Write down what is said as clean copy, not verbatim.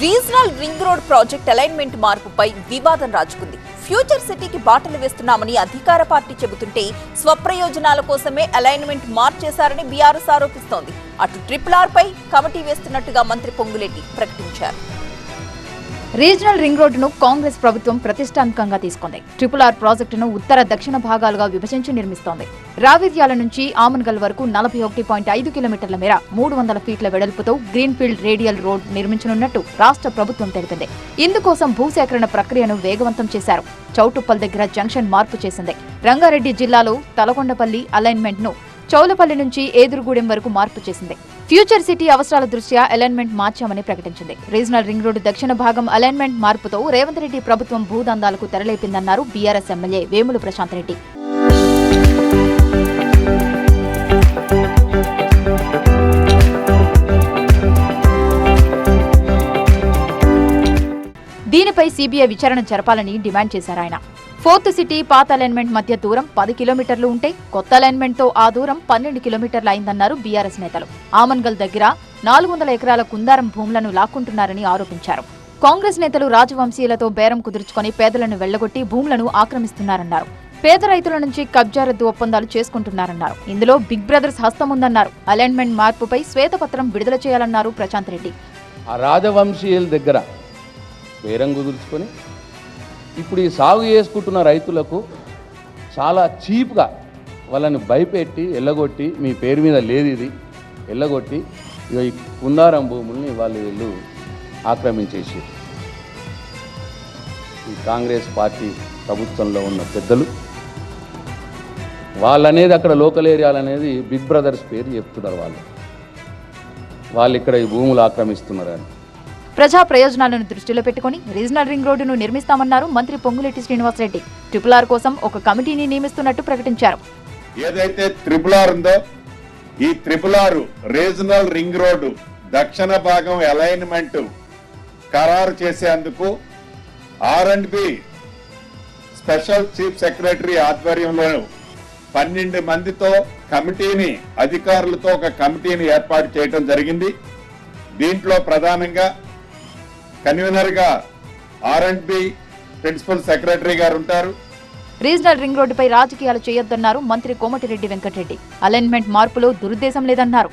Regional ring road project alignment మార్పుపై వివాదం రాజుకుంది. Future సిటీకి బాటలు వేస్తున్నామని అధికార పార్టీ చెబుతుంటే స్వప్రయోజనాల కోసమే అలైన్మెంట్ మార్చేశారని బీఆర్ఎస్ ఆరోపిస్తోంది. అటు RRR పై కమిటీ వేస్తున్నట్టుగా మంత్రి పొంగులేటి ప్రకటించారు. రీజనల్ రింగ్ రోడ్డును కాంగ్రెస్ ప్రభుత్వం ప్రతిష్టాత్మకంగా తీసుకుంది. RRR ప్రాజెక్టును ఉత్తర దక్షిణ భాగాలుగా విభజించి నిర్మిస్తోంది. రావిర్యాల నుంచి ఆమన్గల్ వరకు 41.5 కిలోమీటర్ల మేర 300 ఫీట్ల వెడల్పుతో గ్రీన్ఫీల్డ్ రేడియల్ రోడ్ నిర్మించనున్నట్టు రాష్ట్ర ప్రభుత్వం తెలిపింది. ఇందుకోసం భూసేకరణ ప్రక్రియను వేగవంతం చేశారు. చౌటుప్పల్ దగ్గర జంక్షన్ మార్పు చేసింది. రంగారెడ్డి జిల్లాలో తలకొండపల్లి అలైన్మెంట్ ను చౌలపల్లి నుంచి ఏదురుగూడెం వరకు మార్పు చేసింది. ఫ్యూచర్ సిటీ అవసరాల దృష్ట్యా అలైన్మెంట్ మార్చామని ప్రకటించింది. రీజనల్ రింగ్ రోడ్డు దక్షిణ భాగం అలైన్మెంట్ మార్పుతో రేవంత్ రెడ్డి ప్రభుత్వం భూదందాలకు తెరలేపిందన్నారు బీఆర్ఎస్ ఎమ్మెల్యే వేముల ప్రశాంత్ రెడ్డి. దీనిపై సీబీఐ విచారణ జరపాలని డిమాండ్ చేశారు ఆయన. ఫోర్త్ సిటీ పాత అలైన్మెంట్ మధ్య దూరం 10 కిలోమీటర్లు ఉంటే కొత్త అలైన్మెంట్ తో ఆ దూరం 12 కిలోమీటర్లు అయిందన్నారు బీఆర్ఎస్ నేతలు. ఆమన్గల్ దగ్గర 400 ఎకరాల కుందారం భూములను లాక్కుంటున్నారని ఆరోపించారు. కాంగ్రెస్ నేతలు రాజవంశీయులతో బేరం కుదుర్చుకుని పేదలను వెళ్లగొట్టి భూములను ఆక్రమిస్తున్నారన్నారు. పేద రైతుల నుంచి కబ్జా రద్దు ఒప్పందాలు చేసుకుంటున్నారన్నారు. ఇందులో బిగ్ బ్రదర్స్ హస్తం ఉందన్నారు. అలైన్మెంట్ మార్పుపై శ్వేతపత్రం విడుదల చేయాలన్నారు ప్రశాంత్ రెడ్డి. ఆ రాజవంశీయుల దగ్గర బేరం కుదుర్చుకొని ఇప్పుడు ఈ సాగు చేసుకుంటున్న రైతులకు చాలా చీప్గా వాళ్ళని భయపెట్టి ఎల్లగొట్టి మీ పేరు మీద లేదు ఇది ఎల్లగొట్టి ఈ కుందారం భూముల్ని వీళ్ళు ఆక్రమించేసి ఈ కాంగ్రెస్ పార్టీ ప్రభుత్వంలో ఉన్న పెద్దలు వాళ్ళనేది అక్కడ లోకల్ ఏరియాలు అనేది బిగ్ బ్రదర్స్ పేరు చెప్తున్నారు. వాళ్ళు ఇక్కడ ఈ భూములు ఆక్రమిస్తున్నారని ప్రజా ప్రయోజనాలను దృష్టిలో పెట్టుకుని రీజనల్ రింగ్ రోడ్డును నిర్మిస్తామన్నారు మంత్రి పొంగులేటి శ్రీనివాసరెడ్డి. RRR కోసం ఒక కమిటీని నియమిస్తున్నట్టు ప్రకటించారు. ఏదైతే RRR ఉందో ఈ RRR రీజనల్ రింగ్ రోడ్డు దక్షిణ భాగం అలైన్మెంట్ ఖరారు చేసేందుకు R&B స్పెషల్ చీఫ్ సెక్రటరీ ఆధ్వర్యంలో 12 మందితో కమిటీని అధికారులతో ఒక కమిటీని ఏర్పాటు చేయడం జరిగింది. దీంట్లో ప్రధానంగా కన్వీనర్ గా R&B ప్రిన్సిపల్ సెక్రటరీ గారు ఉంటారు. రీజనల్ రింగ్ రోడ్డుపై రాజకీయాలు చేయొద్దన్నారు మంత్రి కోమటిరెడ్డి వెంకటరెడ్డి. అలైన్మెంట్ మార్పులో దురుద్దేశం లేదన్నారు.